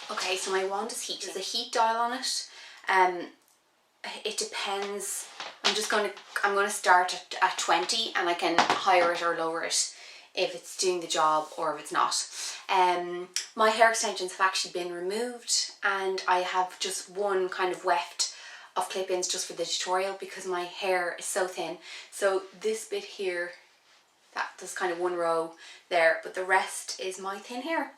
Okay, so my wand is heating. There's a heat dial on it. It depends. I'm gonna start at 20, and I can higher it or lower it if it's doing the job or if it's not. My hair extensions have actually been removed, and I have just one kind of weft of clip-ins just for the tutorial because my hair is so thin. So this bit here, there's kind of one row there, but the rest is my thin hair,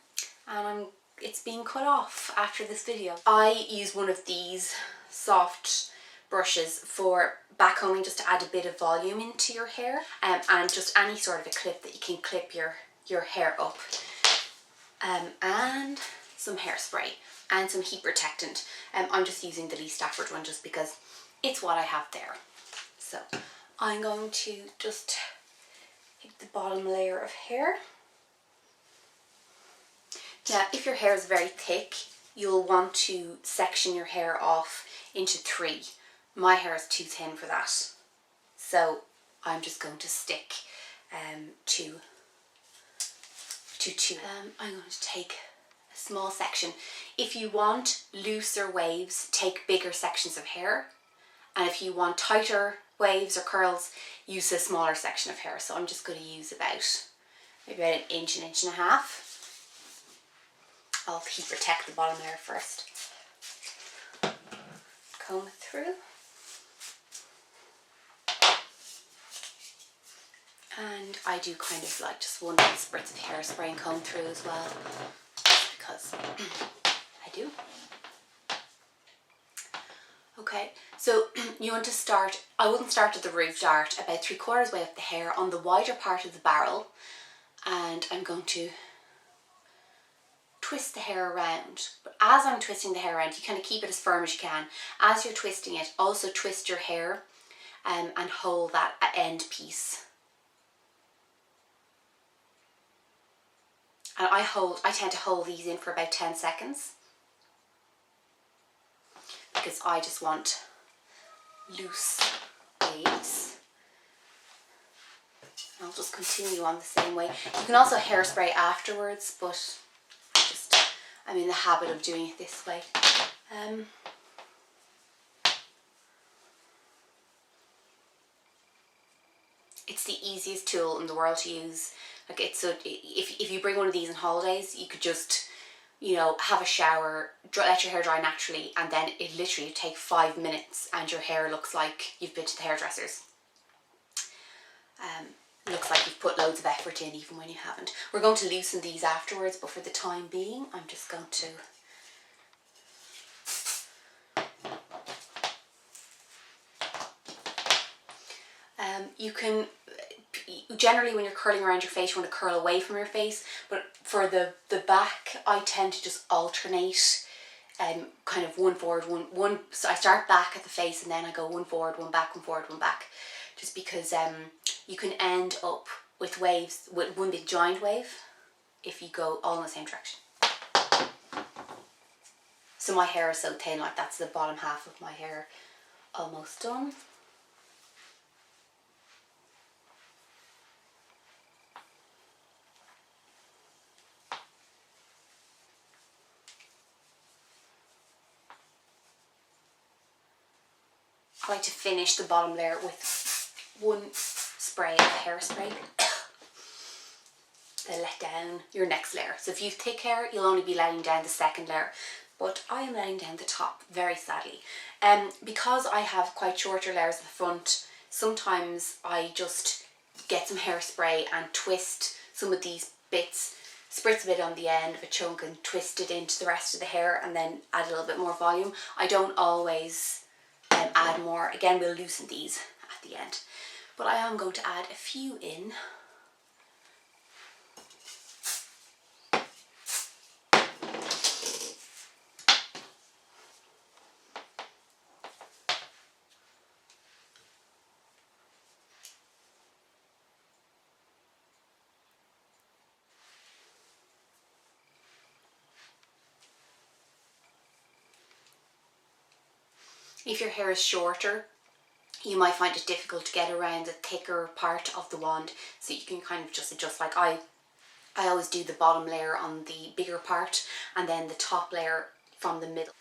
and it's being cut off after this video. I use one of these soft brushes for backcombing, just to add a bit of volume into your hair, and just any sort of a clip that you can clip your hair up, and some hairspray and some heat protectant. I'm just using the Lee Stafford one just because it's what I have there. So I'm going to just take the bottom layer of hair. Now, if your hair is very thick, you'll want to section your hair off into 3. My hair is too thin for that, so I'm just going to stick to 2. I'm going to take a small section. If you want looser waves, take bigger sections of hair, and if you want tighter waves or curls, use a smaller section of hair. So I'm just going to use maybe about an inch and a half. I'll heat protect the bottom layer first. Comb it through. And I do kind of like just one little spritz of hairspray and comb through as well, because I do. Okay, so you want to start, I wouldn't start at the root, start about 3/4 way up the hair on the wider part of the barrel, and I'm going to twist the hair around. But as I'm twisting the hair around, you kind of keep it as firm as you can. As you're twisting it, also twist your hair and hold that end piece. And I tend to hold these in for about 10 seconds because I just want loose waves. I'll just continue on the same way. You can also hairspray afterwards, but I'm in the habit of doing it this way. It's the easiest tool in the world to use. Like, it's so, if you bring one of these on holidays, you could just, you know, have a shower, let your hair dry naturally, and then it literally take 5 minutes and your hair looks like you've been to the hairdressers. Looks like you've put loads of effort in even when you haven't. We're going to loosen these afterwards, but for the time being, I'm just going to you can, generally when you're curling around your face, you want to curl away from your face, but for the back, I tend to just alternate kind of one forward, one, so I start back at the face and then I go one forward, one back, one forward, one back, just because you can end up with waves, with one big giant wave, if you go all in the same direction. So my hair is so thin, like that's the bottom half of my hair almost done. I like to finish the bottom layer with one spray of hairspray. Then let down your next layer. So if you have thick hair, you'll only be letting down the second layer, but I am letting down the top, very sadly. Because I have quite shorter layers at the front, sometimes I just get some hairspray and twist some of these bits, spritz a bit on the end of a chunk and twist it into the rest of the hair, and then add a little bit more volume. I don't always add more. Again, we'll loosen these at the end, but I am going to add a few in. If your hair is shorter, you might find it difficult to get around the thicker part of the wand, so you can kind of just adjust, like I I always do the bottom layer on the bigger part and then the top layer from the middle.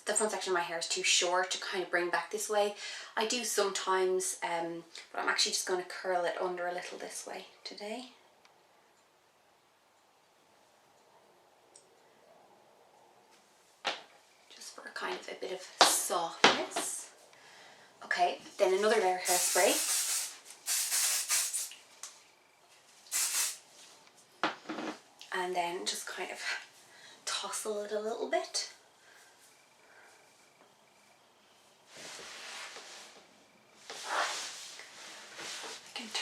The front section of my hair is too short to kind of bring back this way. I do sometimes, but I'm actually just going to curl it under a little this way today. Just for kind of a bit of softness. Okay, then another layer of hairspray. And then just kind of tousle it a little bit.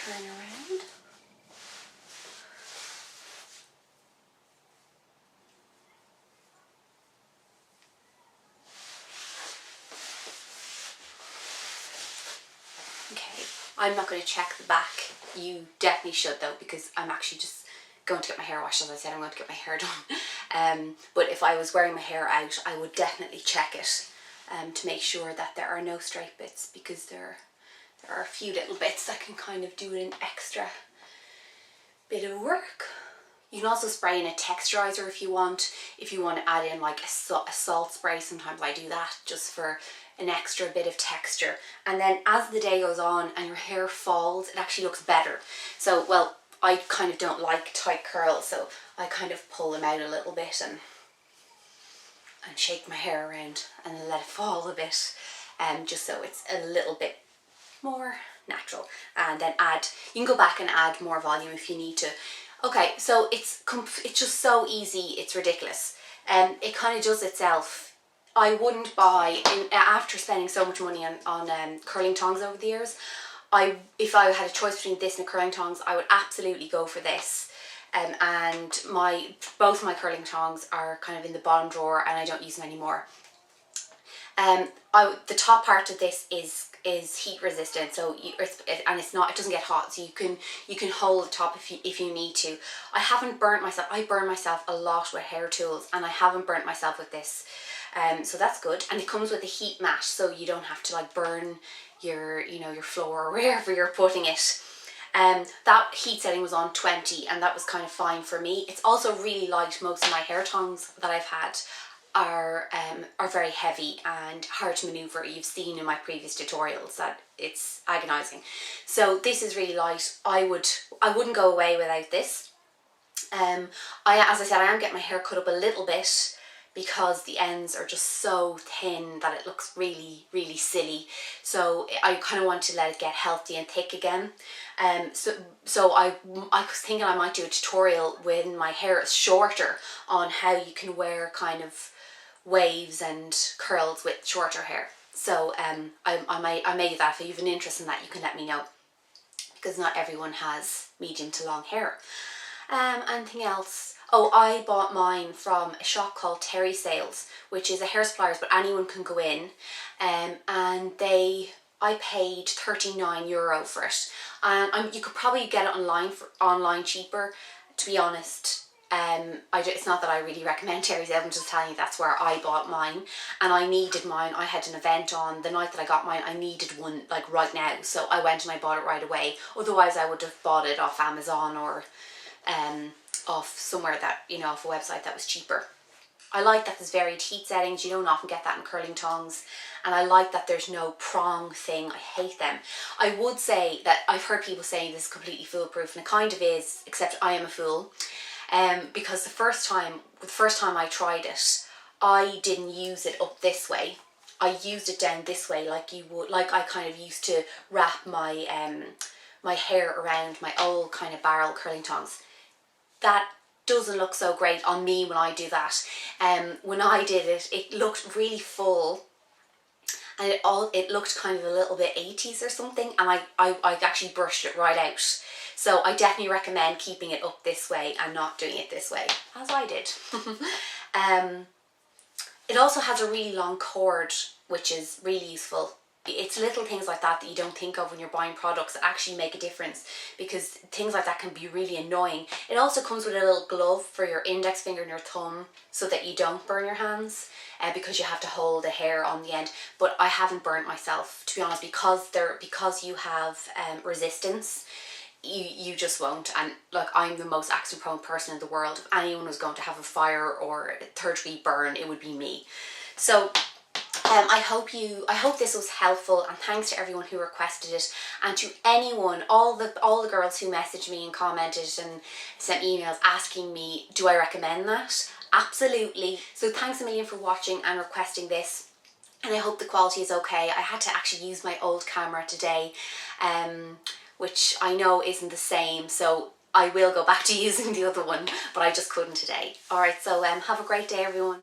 Turn around. Okay, I'm not going to check the back. You definitely should though, because I'm actually just going to get my hair washed. As I said, I'm going to get my hair done. But if I was wearing my hair out, I would definitely check it to make sure that there are no straight bits, because there are a few little bits that can kind of do an extra bit of work. You can also spray in a texturizer if you want. If you want to add in like a salt spray, sometimes I do that just for an extra bit of texture. And then as the day goes on and your hair falls, it actually looks better. So, well, I kind of don't like tight curls, so I kind of pull them out a little bit and shake my hair around and let it fall a bit, just so it's a little bit more natural. And then you can go back and add more volume if you need to. Okay, so it's just so easy, it's ridiculous. It kind of does itself. I wouldn't buy, after spending so much money on curling tongs over the years, if I had a choice between this and curling tongs, I would absolutely go for this. And both my curling tongs are kind of in the bottom drawer and I don't use them anymore. The top part of this is heat resistant, so it doesn't get hot, so you can hold the top if you need to. I haven't burnt myself. I burn myself a lot with hair tools, and I haven't burnt myself with this, so that's good. And it comes with a heat mat, so you don't have to like burn your floor or wherever you're putting it. That heat setting was on 20, and that was kind of fine for me. It's also really light. Most of my hair tongs that I've had are very heavy and hard to maneuver. You've seen in my previous tutorials that it's agonizing. So this is really light. I wouldn't go away without this. As I said, I am getting my hair cut up a little bit because the ends are just so thin that it looks really, really silly. So I kind of want to let it get healthy and thick again. So I was thinking I might do a tutorial when my hair is shorter on how you can wear kind of waves and curls with shorter hair. So I may do that. If you have an interest in that, you can let me know, because not everyone has medium to long hair. Anything else? Oh, I bought mine from a shop called Terry Sales, which is a hair suppliers, but anyone can go in, and I paid €39 for it, and you could probably get it online cheaper, to be honest. It's not that I really recommend Terry Sales, I'm just telling you that's where I bought mine, and I needed mine. I had an event on the night that I got mine. I needed one like right now, so I went and I bought it right away. Otherwise I would have bought it off Amazon or off somewhere that, off a website that was cheaper. I like that there's varied heat settings. You don't often get that in curling tongs, and I like that there's no prong thing. I hate them. I would say that I've heard people saying this is completely foolproof, and it kind of is, except I am a fool. Because the first time I tried it, I didn't use it up this way. I used it down this way, like I kind of used to wrap my my hair around my old kind of barrel curling tongs. That doesn't look so great on me when I do that. When I did it, it looked really full, and it looked kind of a little bit 80s or something, and I actually brushed it right out. So I definitely recommend keeping it up this way and not doing it this way, as I did. It also has a really long cord, which is really useful. It's little things like that that you don't think of when you're buying products that actually make a difference, because things like that can be really annoying. It also comes with a little glove for your index finger and your thumb so that you don't burn your hands, because you have to hold the hair on the end. But I haven't burnt myself, to be honest, because you have resistance. You just won't. And like, I'm the most accident prone person in the world. If anyone was going to have a fire or a third degree burn, it would be me. So I hope this was helpful, and thanks to everyone who requested it, and to anyone, all the girls who messaged me and commented and sent emails asking me, do I recommend that? Absolutely. So thanks a million for watching and requesting this, and I hope the quality is okay. I had to actually use my old camera today, which I know isn't the same, so I will go back to using the other one, but I just couldn't today. Alright, so have a great day, everyone.